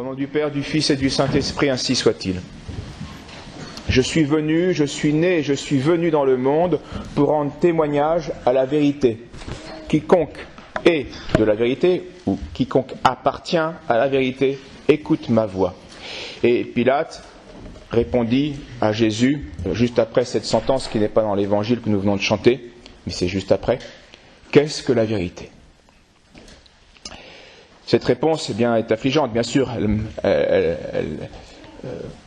Au nom du Père, du Fils et du Saint-Esprit, ainsi soit-il. Je suis venu, je suis né, je suis venu dans le monde pour rendre témoignage à la vérité. Quiconque est de la vérité, ou quiconque appartient à la vérité, écoute ma voix. Et Pilate répondit à Jésus, juste après cette sentence qui n'est pas dans l'évangile que nous venons de chanter, mais c'est juste après, qu'est-ce que la vérité ? Cette réponse est affligeante, bien sûr.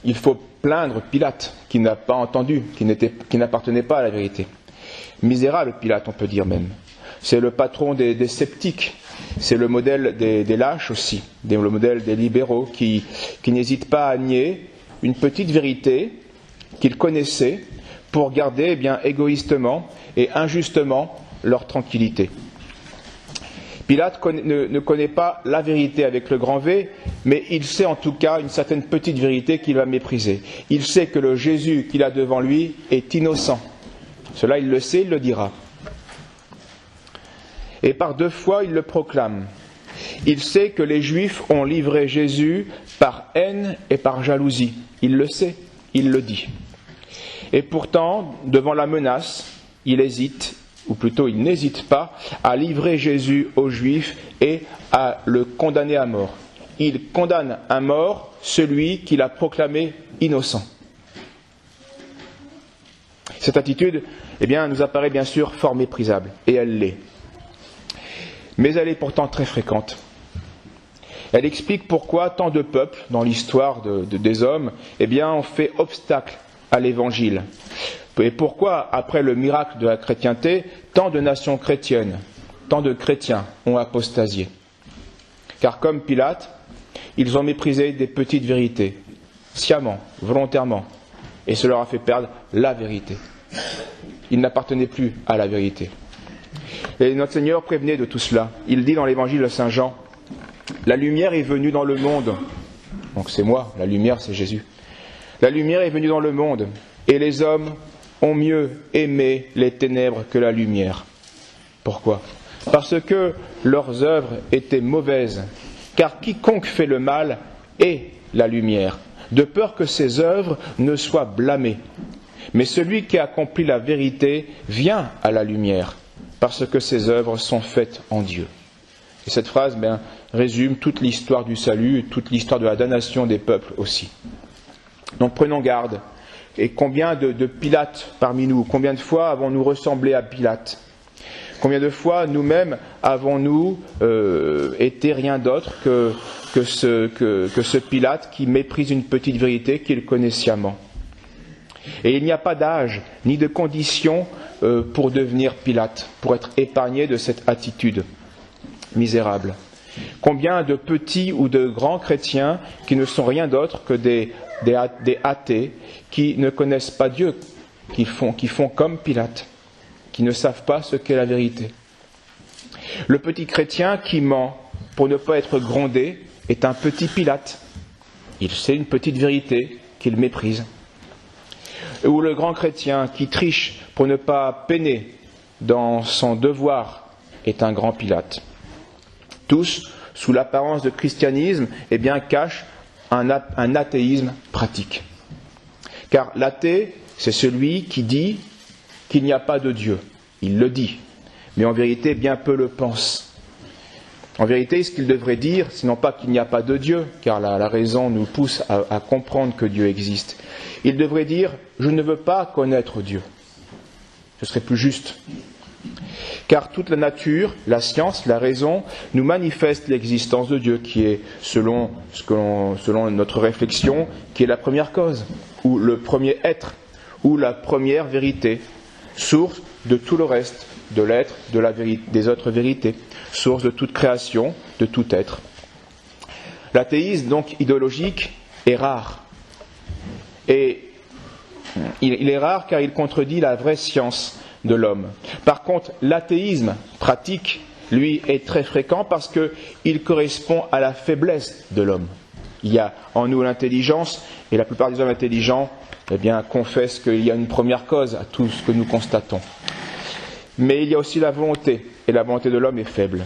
Il faut plaindre Pilate, qui n'a pas entendu, qui n'appartenait pas à la vérité. Misérable Pilate, on peut dire même. C'est le patron des sceptiques, c'est le modèle des lâches aussi, le modèle des libéraux qui n'hésitent pas à nier une petite vérité qu'ils connaissaient pour garder égoïstement et injustement leur tranquillité. Pilate ne connaît pas la vérité avec le grand V, mais il sait en tout cas une certaine petite vérité qu'il va mépriser. Il sait que le Jésus qu'il a devant lui est innocent. Cela, il le sait, il le dira. Et par 2 fois, il le proclame. Il sait que les Juifs ont livré Jésus par haine et par jalousie. Il le sait, il le dit. Et pourtant, devant la menace, il hésite, ou plutôt il n'hésite pas, à livrer Jésus aux Juifs et à le condamner à mort. Il condamne à mort celui qu'il a proclamé innocent. Cette attitude, nous apparaît bien sûr fort méprisable, et elle l'est. Mais elle est pourtant très fréquente. Elle explique pourquoi tant de peuples, dans l'histoire des hommes, ont fait obstacle à l'Évangile. Et pourquoi, après le miracle de la chrétienté, tant de nations chrétiennes, tant de chrétiens ont apostasié. Car comme Pilate, ils ont méprisé des petites vérités, sciemment, volontairement, et cela leur a fait perdre la vérité. Ils n'appartenaient plus à la vérité. Et notre Seigneur prévenait de tout cela. Il dit dans l'évangile de Saint Jean, « La lumière est venue dans le monde. » Donc c'est moi, la lumière c'est Jésus. « La lumière est venue dans le monde, et les hommes ont mieux aimé les ténèbres que la lumière. » Pourquoi ? Parce que leurs œuvres étaient mauvaises, car quiconque fait le mal est la lumière, de peur que ses œuvres ne soient blâmées. Mais celui qui accomplit la vérité vient à la lumière, parce que ses œuvres sont faites en Dieu. Et cette phrase résume toute l'histoire du salut et toute l'histoire de la damnation des peuples aussi. Donc prenons garde. Et combien de Pilates parmi nous, combien de fois avons-nous ressemblé à Pilate ? Combien de fois nous-mêmes avons-nous été rien d'autre que ce Pilate qui méprise une petite vérité qu'il connaît sciemment ? Et il n'y a pas d'âge ni de condition pour devenir Pilate, pour être épargné de cette attitude misérable. Combien de petits ou de grands chrétiens qui ne sont rien d'autre que des athées, qui ne connaissent pas Dieu, qui font comme Pilate, qui ne savent pas ce qu'est la vérité. Le petit chrétien qui ment pour ne pas être grondé est un petit Pilate. Il sait une petite vérité qu'il méprise. Ou le grand chrétien qui triche pour ne pas peiner dans son devoir est un grand Pilate. Tous, sous l'apparence de christianisme, cachent un athéisme pratique. Car l'athée, c'est celui qui dit qu'il n'y a pas de Dieu. Il le dit, mais en vérité, bien peu le pense. En vérité, ce qu'il devrait dire, c'est non pas qu'il n'y a pas de Dieu, car la raison nous pousse à comprendre que Dieu existe. Il devrait dire « je ne veux pas connaître Dieu ». Ce serait plus juste. Car toute la nature, la science, la raison, nous manifeste l'existence de Dieu, qui est, selon notre réflexion, qui est la première cause, ou le premier être, ou la première vérité, source de tout le reste, de l'être, des autres vérités, source de toute création, de tout être. L'athéisme, donc idéologique, est rare. Et il est rare car il contredit la vraie science de l'homme. Par contre, l'athéisme pratique, lui, est très fréquent parce qu'il correspond à la faiblesse de l'homme. Il y a en nous l'intelligence, et la plupart des hommes intelligents confessent qu'il y a une première cause à tout ce que nous constatons. Mais il y a aussi la volonté, et la volonté de l'homme est faible.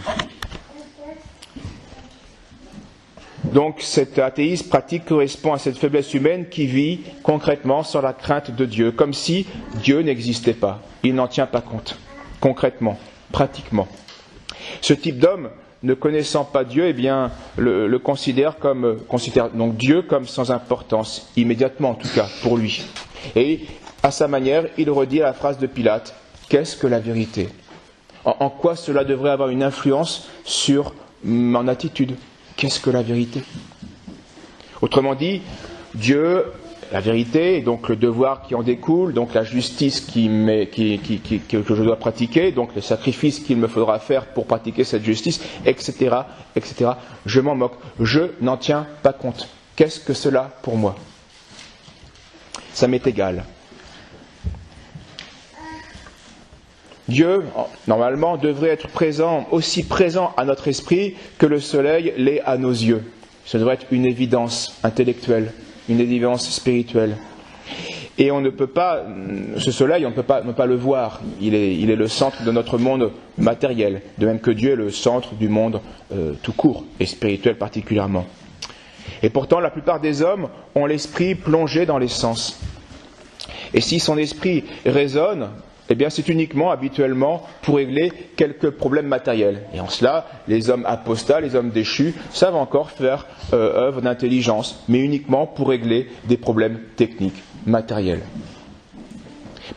Donc cet athéisme pratique correspond à cette faiblesse humaine qui vit concrètement sans la crainte de Dieu, comme si Dieu n'existait pas. Il n'en tient pas compte, concrètement, pratiquement. Ce type d'homme, ne connaissant pas Dieu, eh bien, le considère donc Dieu comme sans importance, immédiatement en tout cas, pour lui. Et à sa manière, il redit la phrase de Pilate, « Qu'est-ce que la vérité ?» En quoi cela devrait avoir une influence sur mon attitude ? Qu'est-ce que la vérité ? Autrement dit, Dieu, la vérité, et donc le devoir qui en découle, donc la justice que je dois pratiquer, donc le sacrifice qu'il me faudra faire pour pratiquer cette justice, etc., etc. Je m'en moque, je n'en tiens pas compte. Qu'est-ce que cela pour moi ? Ça m'est égal. Dieu, normalement, devrait être aussi présent à notre esprit que le soleil l'est à nos yeux. Ça devrait être une évidence intellectuelle, une évidence spirituelle. Et on ne peut pas, ce soleil, on ne peut pas le voir. Il est le centre de notre monde matériel, de même que Dieu est le centre du monde tout court, et spirituel particulièrement. Et pourtant, la plupart des hommes ont l'esprit plongé dans les sens. Et si son esprit résonne, eh bien c'est uniquement, habituellement, pour régler quelques problèmes matériels. Et en cela, les hommes apostats, les hommes déchus, savent encore faire œuvre d'intelligence, mais uniquement pour régler des problèmes techniques, matériels.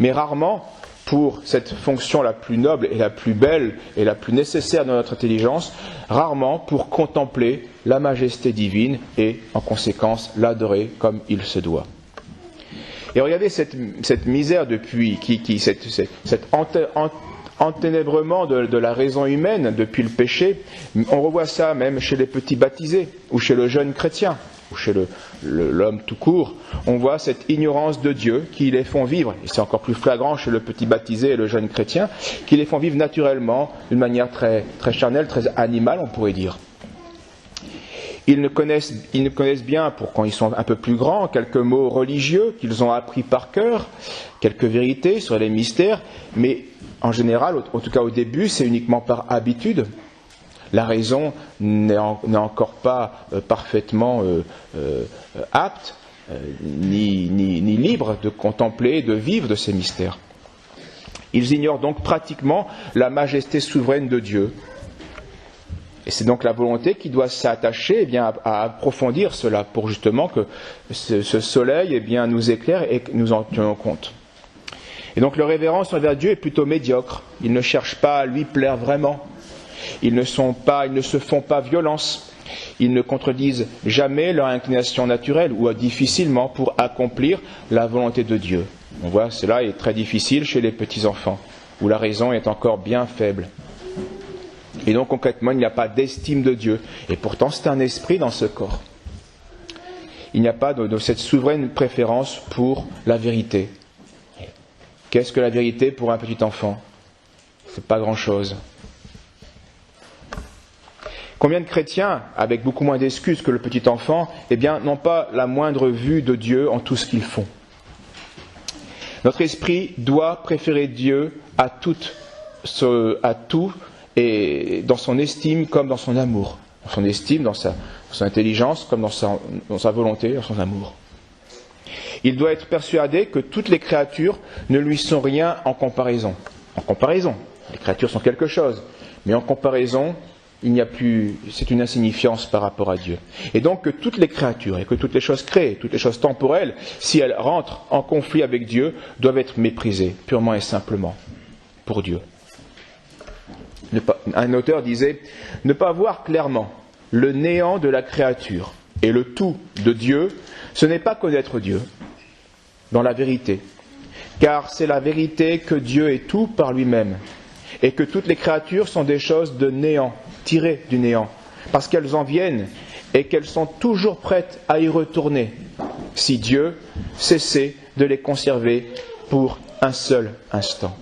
Mais rarement, pour cette fonction la plus noble et la plus belle et la plus nécessaire de notre intelligence, rarement pour contempler la majesté divine et, en conséquence, l'adorer comme il se doit. Et regardez cette misère depuis, cet enténèbrement de la raison humaine depuis le péché. On revoit ça même chez les petits baptisés, ou chez le jeune chrétien, ou chez l'homme tout court. On voit cette ignorance de Dieu qui les font vivre, et c'est encore plus flagrant chez le petit baptisé et le jeune chrétien, qui les font vivre naturellement, d'une manière très, très charnelle, très animale, on pourrait dire. Ils ne connaissent bien, pour quand ils sont un peu plus grands, quelques mots religieux qu'ils ont appris par cœur, quelques vérités sur les mystères, mais en général, en tout cas au début, c'est uniquement par habitude. La raison n'est encore pas parfaitement apte, ni libre de contempler et de vivre de ces mystères. Ils ignorent donc pratiquement la majesté souveraine de Dieu. Et c'est donc la volonté qui doit s'attacher à approfondir cela pour justement que ce soleil nous éclaire et que nous en tenions compte. Et donc leur révérence envers Dieu est plutôt médiocre. Ils ne cherchent pas à lui plaire vraiment. Ils ne se font pas violence. Ils ne contredisent jamais leur inclination naturelle ou difficilement pour accomplir la volonté de Dieu. On voit cela est très difficile chez les petits-enfants où la raison est encore bien faible. Et donc concrètement, il n'y a pas d'estime de Dieu. Et pourtant, c'est un esprit dans ce corps. Il n'y a pas de cette souveraine préférence pour la vérité. Qu'est-ce que la vérité pour un petit enfant ? C'est pas grand-chose. Combien de chrétiens, avec beaucoup moins d'excuses que le petit enfant, n'ont pas la moindre vue de Dieu en tout ce qu'ils font. Notre esprit doit préférer Dieu à tout, et dans son estime comme dans son amour. Dans son estime, dans son intelligence, comme dans sa volonté, dans son amour. Il doit être persuadé que toutes les créatures ne lui sont rien en comparaison. En comparaison, les créatures sont quelque chose, mais en comparaison, c'est une insignifiance par rapport à Dieu. Et donc que toutes les créatures et que toutes les choses créées, toutes les choses temporelles, si elles rentrent en conflit avec Dieu, doivent être méprisées, purement et simplement, pour Dieu. Un auteur disait « Ne pas voir clairement le néant de la créature et le tout de Dieu, ce n'est pas connaître Dieu dans la vérité, car c'est la vérité que Dieu est tout par lui-même, et que toutes les créatures sont des choses de néant, tirées du néant, parce qu'elles en viennent et qu'elles sont toujours prêtes à y retourner, si Dieu cessait de les conserver pour un seul instant. »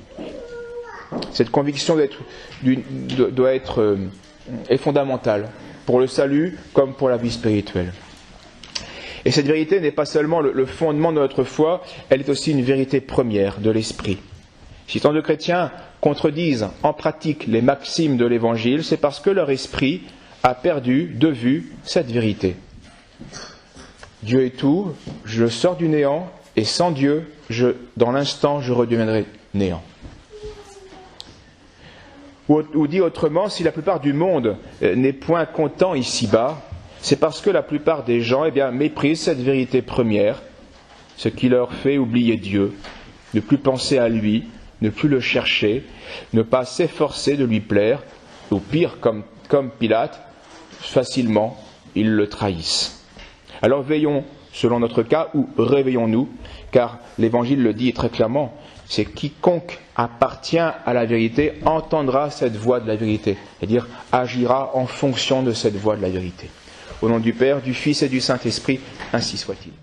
Cette conviction est fondamentale pour le salut comme pour la vie spirituelle. Et cette vérité n'est pas seulement le fondement de notre foi, elle est aussi une vérité première de l'esprit. Si tant de chrétiens contredisent en pratique les maximes de l'Évangile, c'est parce que leur esprit a perdu de vue cette vérité. Dieu est tout, je sors du néant, et sans Dieu, dans l'instant, je redeviendrai néant. Ou dit autrement, si la plupart du monde n'est point content ici-bas, c'est parce que la plupart des gens méprisent cette vérité première, ce qui leur fait oublier Dieu, ne plus penser à lui, ne plus le chercher, ne pas s'efforcer de lui plaire, ou pire, comme Pilate, facilement, ils le trahissent. Alors veillons, selon notre cas, ou réveillons-nous, car l'Évangile le dit très clairement, c'est quiconque appartient à la vérité entendra cette voix de la vérité, c'est-à-dire agira en fonction de cette voix de la vérité. Au nom du Père, du Fils et du Saint-Esprit, ainsi soit-il.